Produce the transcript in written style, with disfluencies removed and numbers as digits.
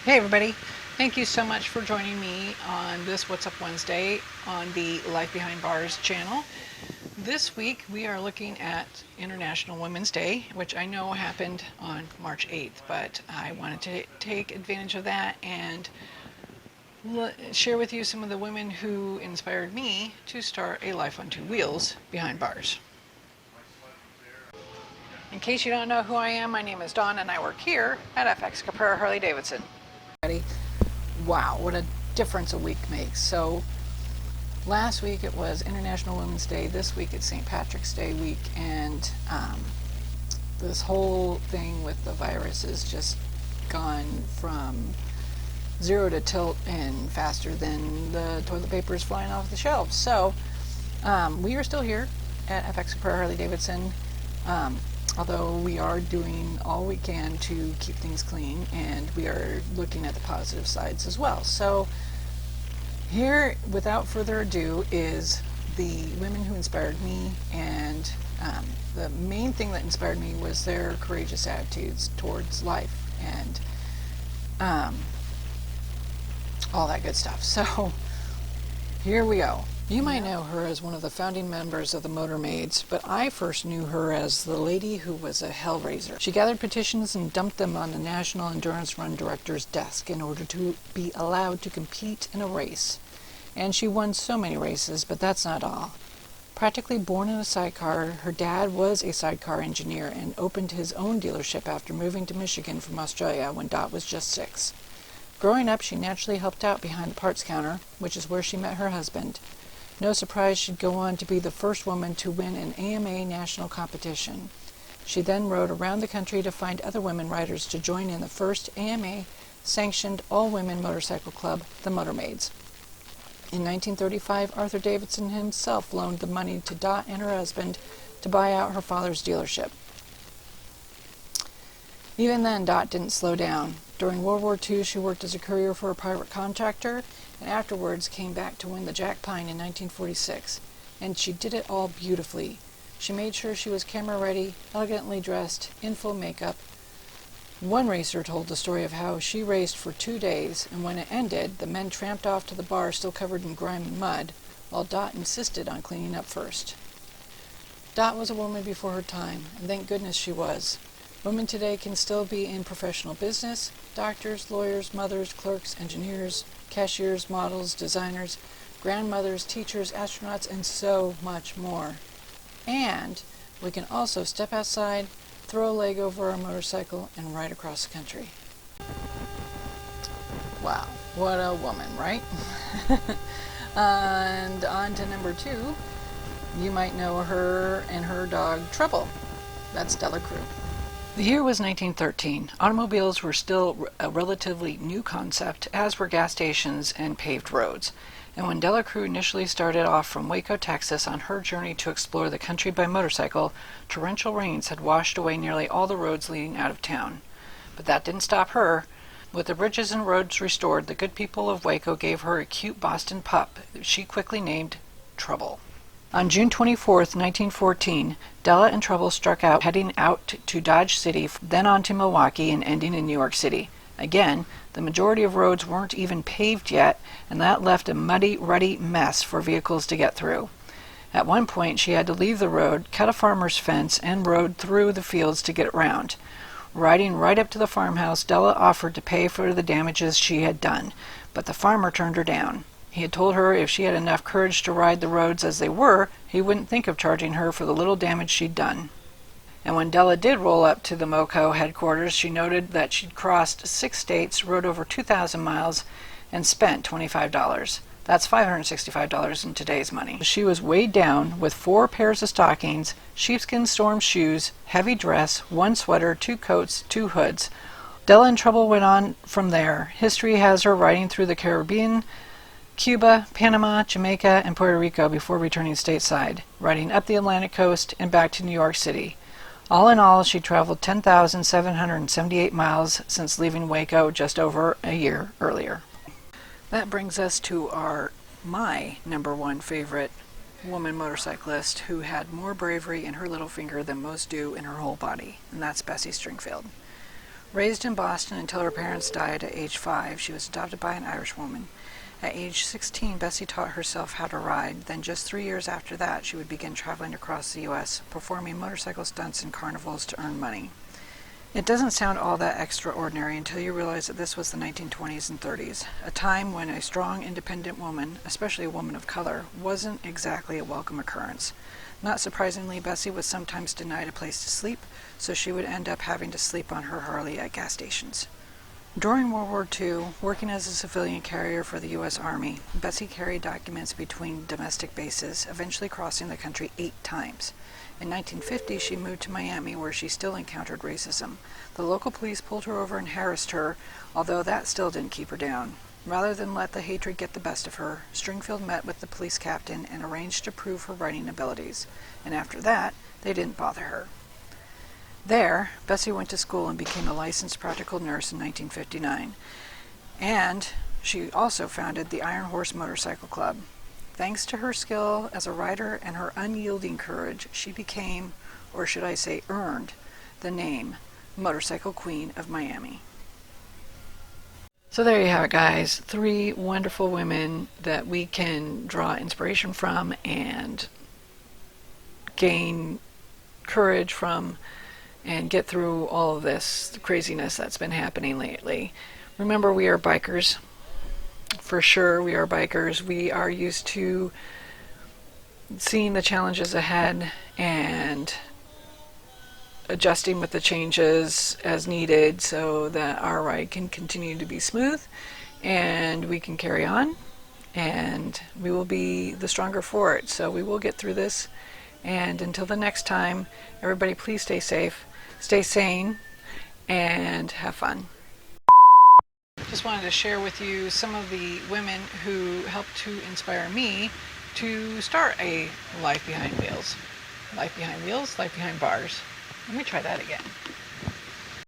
Hey everybody, thank you so much for joining me on this What's Up Wednesday on the Life Behind Bars channel. This week we are looking at International Women's Day, which I know happened on March 8th, but I wanted to take advantage of that and share with you some of the women who inspired me to start a life on two wheels behind bars. In case you don't know who I am, my name is Dawn and I work here at FX Caprara Harley-Davidson. Wow, what a difference a week makes. So last week it was International Women's Day, this week it's St. Patrick's Day week, and this whole thing with the virus has just gone from zero to tilt and faster than the toilet paper is flying off the shelves. So we are still here at FX Caprara Harley-Davidson. Although we are doing all we can to keep things clean, and we are looking at the positive sides as well. So here, without further ado, is the women who inspired me, and the main thing that inspired me was their courageous attitudes towards life and all that good stuff. So here we go. You might know her as one of the founding members of the Motor Maids, but I first knew her as the lady who was a hellraiser. She gathered petitions and dumped them on the National Endurance Run Director's desk in order to be allowed to compete in a race. And she won so many races, but that's not all. Practically born in a sidecar, her dad was a sidecar engineer and opened his own dealership after moving to Michigan from Australia when Dot was just 6. Growing up, she naturally helped out behind the parts counter, which is where she met her husband. No surprise she'd go on to be the first woman to win an AMA national competition. She then rode around the country to find other women riders to join in the first AMA-sanctioned all-women motorcycle club, the Motor Maids. In 1935, Arthur Davidson himself loaned the money to Dot and her husband to buy out her father's dealership. Even then, Dot didn't slow down. During World War II, she worked as a courier for a private contractor, and afterwards came back to win the Jack Pine in 1946. And she did it all beautifully. She made sure she was camera ready, elegantly dressed, in full makeup. One racer told the story of how she raced for 2 days, and when it ended, the men tramped off to the bar still covered in grime and mud, while Dot insisted on cleaning up first. Dot was a woman before her time, and thank goodness she was. Women today can still be in professional business: doctors, lawyers, mothers, clerks, engineers, cashiers, models, designers, grandmothers, teachers, astronauts, and so much more. And we can also step outside, throw a leg over our motorcycle, and ride across the country. Wow, what a woman, right? And on to number 2. You might know her and her dog Trouble. That's Della Crew. The year was 1913. Automobiles were still a relatively new concept, as were gas stations and paved roads. And when Della Crew initially started off from Waco, Texas, on her journey to explore the country by motorcycle, torrential rains had washed away nearly all the roads leading out of town. But that didn't stop her. With the bridges and roads restored, the good people of Waco gave her a cute Boston pup that she quickly named Trouble. On June 24, 1914, Della and Trouble struck out, heading out to Dodge City, then on to Milwaukee, and ending in New York City. Again, the majority of roads weren't even paved yet, and that left a muddy, rutty mess for vehicles to get through. At one point, she had to leave the road, cut a farmer's fence, and rode through the fields to get around. Riding right up to the farmhouse, Della offered to pay for the damages she had done, but the farmer turned her down. He had told her if she had enough courage to ride the roads as they were, he wouldn't think of charging her for the little damage she'd done. And when Della did roll up to the MoCo headquarters, she noted that she'd crossed 6 states, rode over 2,000 miles, and spent $25. That's $565 in today's money. She was weighed down with 4 pairs of stockings, sheepskin storm shoes, heavy dress, 1 sweater, 2 coats, 2 hoods. Della and Trouble went on from there. History has her riding through the Caribbean, Cuba, Panama, Jamaica, and Puerto Rico before returning stateside, riding up the Atlantic coast and back to New York City. All in all, she traveled 10,778 miles since leaving Waco just over a year earlier. That brings us to my number 1 favorite woman motorcyclist who had more bravery in her little finger than most do in her whole body, and that's Bessie Stringfield. Raised in Boston until her parents died at age 5, she was adopted by an Irish woman. At age 16, Bessie taught herself how to ride. Then just 3 years after that, she would begin traveling across the U.S., performing motorcycle stunts and carnivals to earn money. It doesn't sound all that extraordinary until you realize that this was the 1920s and 30s, a time when a strong, independent woman, especially a woman of color, wasn't exactly a welcome occurrence. Not surprisingly, Bessie was sometimes denied a place to sleep, so she would end up having to sleep on her Harley at gas stations. During World War II, working as a civilian carrier for the U.S. Army, Bessie carried documents between domestic bases, eventually crossing the country 8 times. In 1950, she moved to Miami, where she still encountered racism. The local police pulled her over and harassed her, although that still didn't keep her down. Rather than let the hatred get the best of her, Stringfield met with the police captain and arranged to prove her riding abilities. And after that, they didn't bother her. There, Bessie went to school and became a licensed practical nurse in 1959. And she also founded the Iron Horse Motorcycle Club. Thanks to her skill as a rider and her unyielding courage, she became, or should I say earned, the name Motorcycle Queen of Miami. So there you have it, guys. 3 wonderful women that we can draw inspiration from and gain courage from and get through all of this craziness that's been happening lately. Remember, we are bikers. For sure, we are bikers. We are used to seeing the challenges ahead and adjusting with the changes as needed so that our ride can continue to be smooth and we can carry on and we will be the stronger for it. So we will get through this. And until the next time, everybody please stay safe, stay sane, and have fun. Just wanted to share with you some of the women who helped to inspire me to start a life behind wheels. Life behind wheels, life behind bars. Let me try that again.